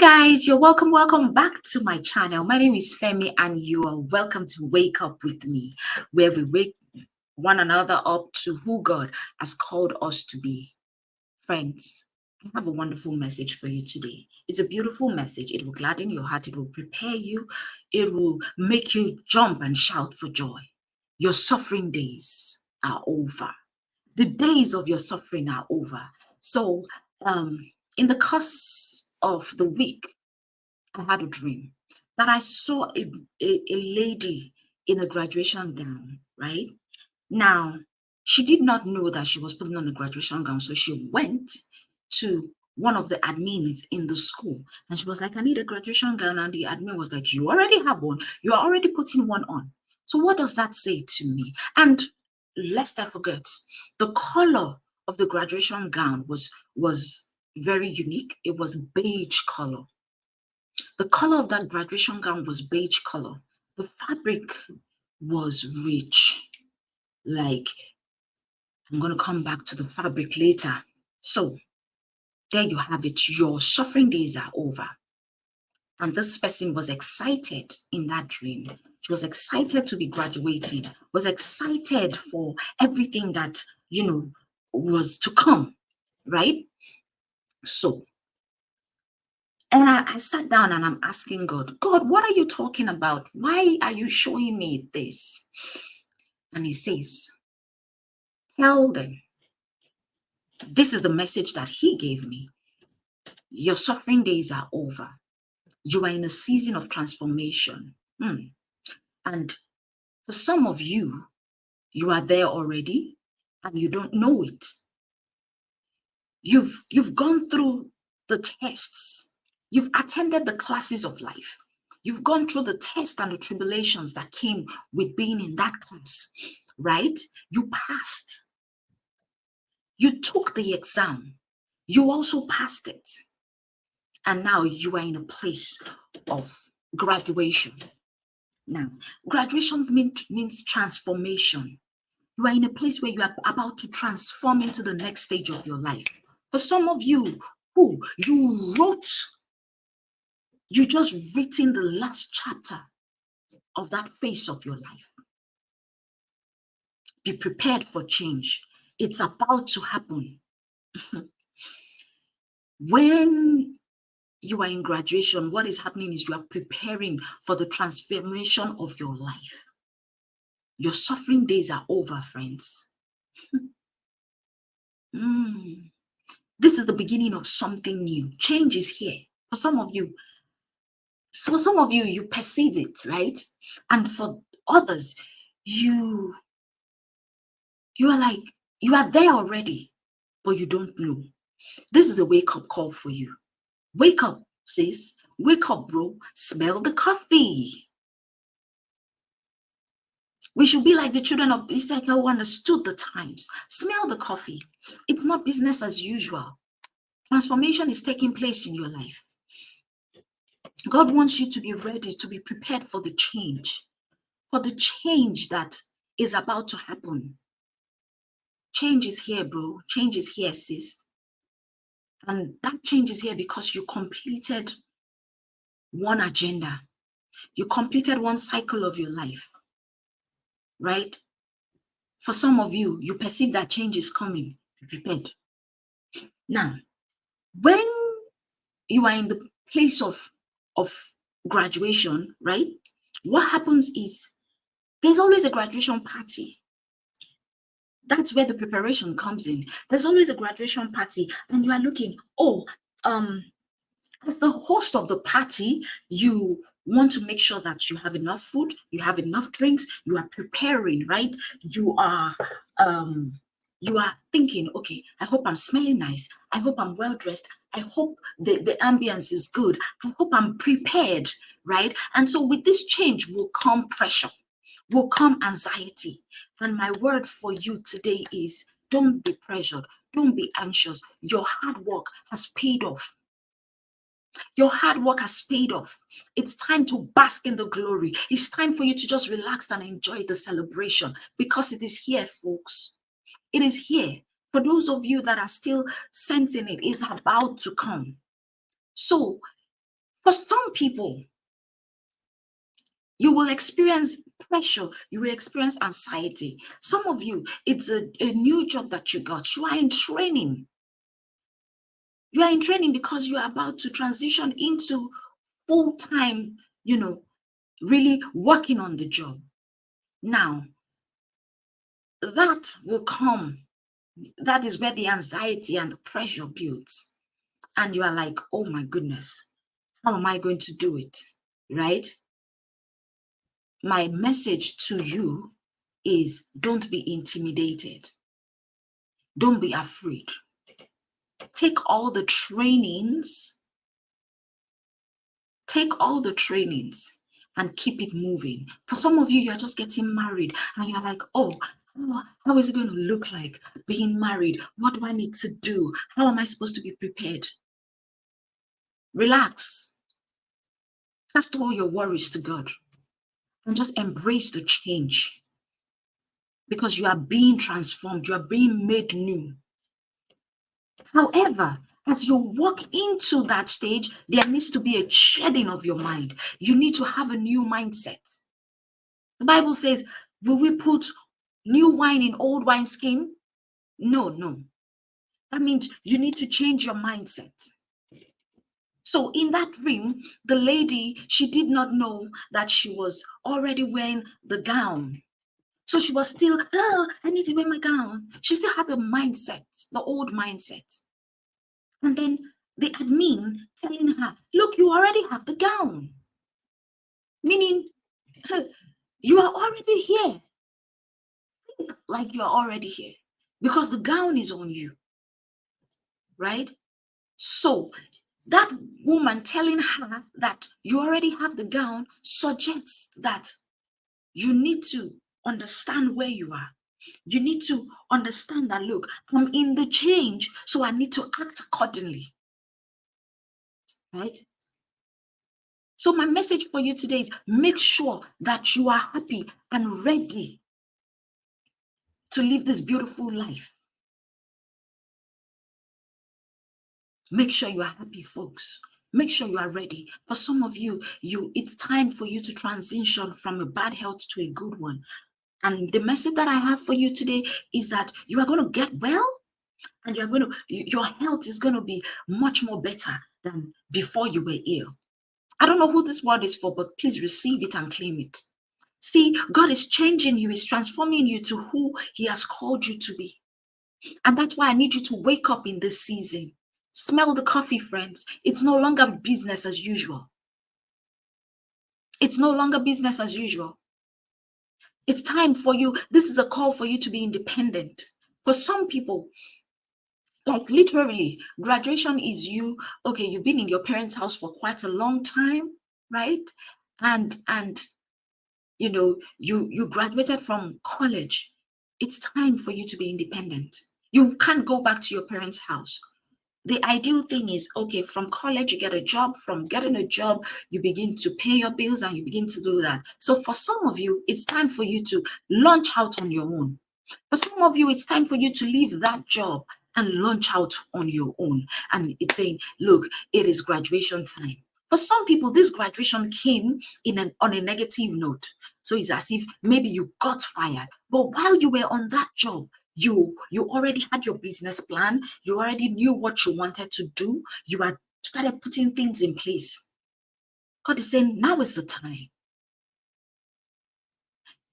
guys, you're welcome back to my channel. My name is Femi and you are welcome to Wake Up with me, where we wake one another up to who God has called us to be. Friends, I have a wonderful message for you today. It's a beautiful message. It will gladden your heart. It will prepare you. It will make you jump and shout for joy. Your suffering days are over. The days of your suffering are over. So, in the course of the week, I had a dream that I saw a lady in a graduation gown, right? Now, she did not know that she was putting on a graduation gown. So she went to one of the admins in the school and she was like, I need a graduation gown. And the admin was like, you already have one. You are already putting one on. So what does that say to me? And lest I forget, the color of the graduation gown was very unique. It was beige color. The color of that graduation gown was beige color. The fabric was rich. Like, I'm going to come back to the fabric later. So there you have it. Your suffering days are over. And this person was excited in that dream. She was excited to be graduating, was excited for everything that, was to come, right? So, and I sat down and I'm asking God, what are you talking about? Why are you showing me this? And he says, tell them, this is the message that he gave me. Your suffering days are over. You are in a season of transformation. And for some of you, you are there already and you don't know it. You've gone through the tests. You've attended the classes of life. You've gone through the tests and the tribulations that came with being in that class, right? You passed. You took the exam. You also passed it. And now you are in a place of graduation. Now, graduations means transformation. You are in a place where you are about to transform into the next stage of your life. For some of you who you just written the last chapter of that phase of your life. Be prepared for change. It's about to happen. When you are in graduation, what is happening is you are preparing for the transformation of your life. Your suffering days are over, friends. This is the beginning of something new. Change is here. For some of you, you perceive it, right? And for others, you are like, you are there already, but you don't know. This is a wake-up call for you. Wake up, sis. Wake up, bro. Smell the coffee. We should be like the children of Israel who understood the times. Smell the coffee. It's not business as usual. Transformation is taking place in your life. God wants you to be ready, to be prepared for the change that is about to happen. Change is here, bro. Change is here, sis. And that change is here because you completed one agenda. You completed one cycle of your life, right? For some of you, you perceive that change is coming. Be prepared. Now, when you are in the place of graduation, right? What happens is there's always a graduation party. That's where the preparation comes in. There's always a graduation party, and you are looking, as the host of the party, you want to make sure that you have enough food, you have enough drinks, you are preparing, right? You are thinking, okay, I hope I'm smelling nice. I hope I'm well dressed. I hope the ambience is good. I hope I'm prepared, right? And so with this change will come pressure, will come anxiety. And my word for you today is, don't be pressured. Don't be anxious. Your hard work has paid off. Your hard work has paid off. It's time to bask in the glory. It's time for you to just relax and enjoy the celebration because it is here, folks. It is here. For those of you that are still sensing it, it's about to come. So For some people, you will experience pressure, you will experience anxiety. Some of you, it's a new job that you got. You are in training. You are in training because you are about to transition into full-time, really working on the job. Now, that will come. That is where the anxiety and the pressure builds. And you are like, oh my goodness, how am I going to do it? Right? My message to you is don't be intimidated. Don't be afraid. Take all the trainings. Take all the trainings and keep it moving. For some of you, you're just getting married and you're like, oh, how is it going to look like being married? What do I need to do? How am I supposed to be prepared? Relax. Cast all your worries to God and just embrace the change because you are being transformed. You are being made new. However, as you walk into that stage, there needs to be a shedding of your mind. You need to have a new mindset. The Bible says, will we put new wine in old wineskin? No, no. That means you need to change your mindset. So in that dream, the lady, she did not know that she was already wearing the gown. So she was still, oh, I need to wear my gown. She still had the mindset, the old mindset. And then the admin telling her, look, you already have the gown. Meaning, you are already here. Think like you're already here because the gown is on you. Right? So that woman telling her that you already have the gown suggests that you need to understand where you are. You need to understand that, look, I'm in the change, so I need to act accordingly. Right? So my message for you today is make sure that you are happy and ready to live this beautiful life. Make sure you are happy, folks. Make sure you are ready. For some of you, it's time for you to transition from a bad health to a good one. And the message that I have for you today is that you are going to get well and your health is going to be much more better than before you were ill. I don't know who this word is for, but please receive it and claim it. See, God is changing you, He's transforming you to who He has called you to be. And that's why I need you to wake up in this season. Smell the coffee, friends. It's no longer business as usual. It's no longer business as usual. It's time for you. This is a call for you to be independent. For some people, like literally, graduation is you. Okay, you've been in your parents' house for quite a long time, right? And you graduated from college. It's time for you to be independent. You can't go back to your parents' house. The ideal thing is, okay, from college, you get a job. From getting a job, you begin to pay your bills and you begin to do that. So for some of you, it's time for you to launch out on your own. For some of you, it's time for you to leave that job and launch out on your own. And it's saying, look, it is graduation time. For some people, this graduation came on a negative note. So it's as if maybe you got fired. But while you were on that job, you already had your business plan. You already knew what you wanted to do. You had started putting things in place. God is saying, now is the time.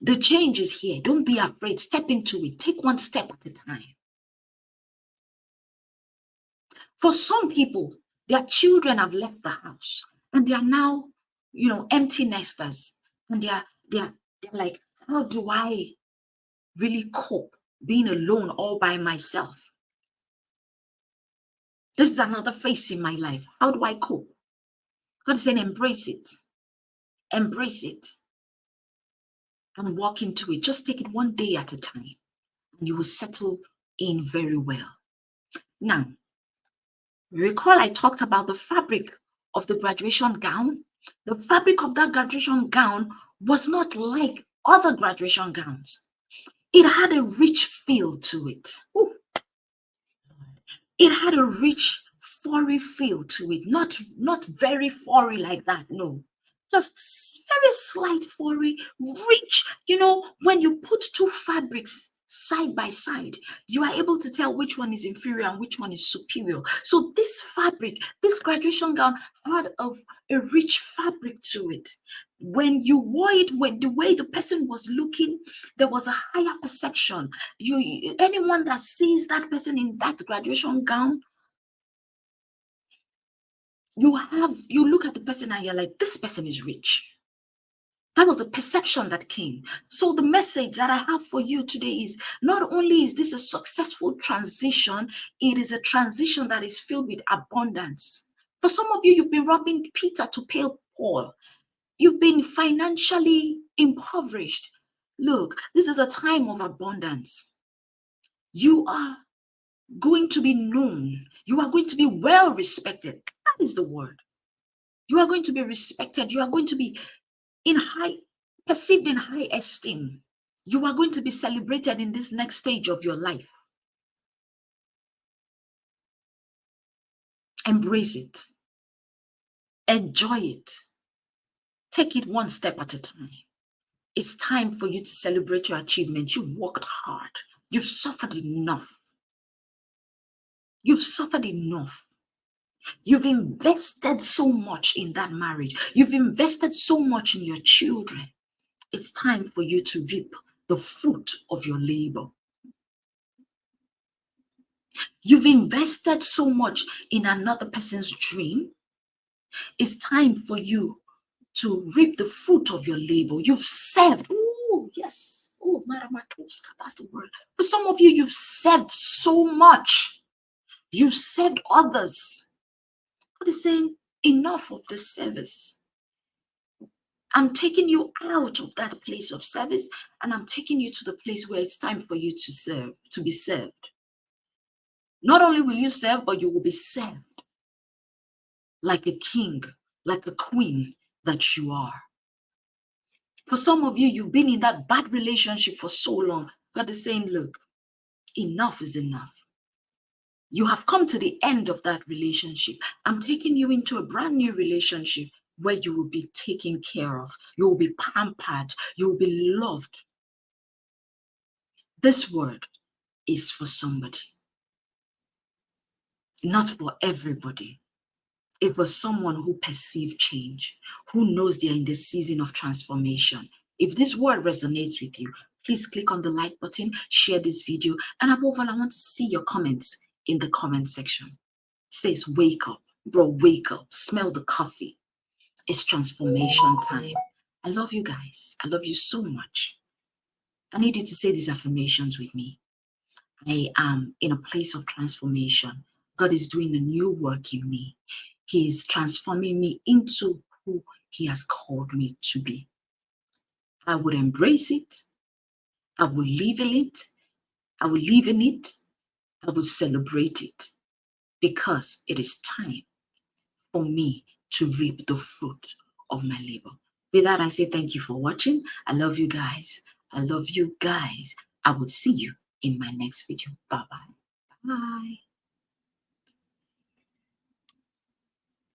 The change is here. Don't be afraid. Step into it. Take one step at a time. For some people, their children have left the house and they are now, empty nesters. And they're like, how do I really cope being alone all by myself? This is another phase in my life. How do I cope? God is saying, embrace it. Embrace it. And walk into it. Just take it one day at a time. And you will settle in very well. Now, recall I talked about the fabric of the graduation gown. The fabric of that graduation gown was not like other graduation gowns. It had a rich feel to it. Ooh. It had a rich furry feel to it. Not very furry like that. No. Just very slight furry, rich. When you put two fabrics side by side, you are able to tell which one is inferior and which one is superior. So this fabric, this graduation gown had a rich fabric to it. When you wore it, when the way the person was looking, there was a higher perception. Anyone that sees that person in that graduation gown, you look at the person and you're like, this person is rich. That was the perception that came. So the message that I have for you today is, not only is this a successful transition, it is a transition that is filled with abundance. For some of you, you've been robbing Peter to pay Paul. You've been financially impoverished. Look, this is a time of abundance. You are going to be known. You are going to be well respected. That is the word. You are going to be respected. You are going to be perceived in high esteem. You are going to be celebrated in this next stage of your life. Embrace it. Enjoy it. Take it one step at a time. It's time for you to celebrate your achievements. You've worked hard. You've suffered enough. You've suffered enough. You've invested so much in that marriage. You've invested so much in your children. It's time for you to reap the fruit of your labor. You've invested so much in another person's dream. It's time for you to reap the fruit of your labor. You've served. Oh, yes. Oh, Maramatoska, that's the word. For some of you, you've served so much. You've served others. God is saying, enough of this service. I'm taking you out of that place of service, and I'm taking you to the place where it's time for you to serve, to be served. Not only will you serve, but you will be served like a king, like a queen that you are. For some of you, you've been in that bad relationship for so long. God is saying, look, enough is enough. You have come to the end of that relationship. I'm taking you into a brand new relationship where you will be taken care of. You will be pampered. You will be loved. This word is for somebody, not for everybody. It was someone who perceived change, who knows they're in the season of transformation. If this word resonates with you, please click on the like button, share this video, and above all, I want to see your comments in the comment section. It says, wake up, bro, wake up, smell the coffee. It's transformation time. I love you guys. I love you so much. I need you to say these affirmations with me. I am in a place of transformation. God is doing a new work in me. He is transforming me into who He has called me to be. I would embrace it. I will live in it. I will live in it. I will celebrate it, because it is time for me to reap the fruit of my labor. With that, I say thank you for watching. I love you guys. I love you guys. I will see you in my next video. Bye-bye. Bye.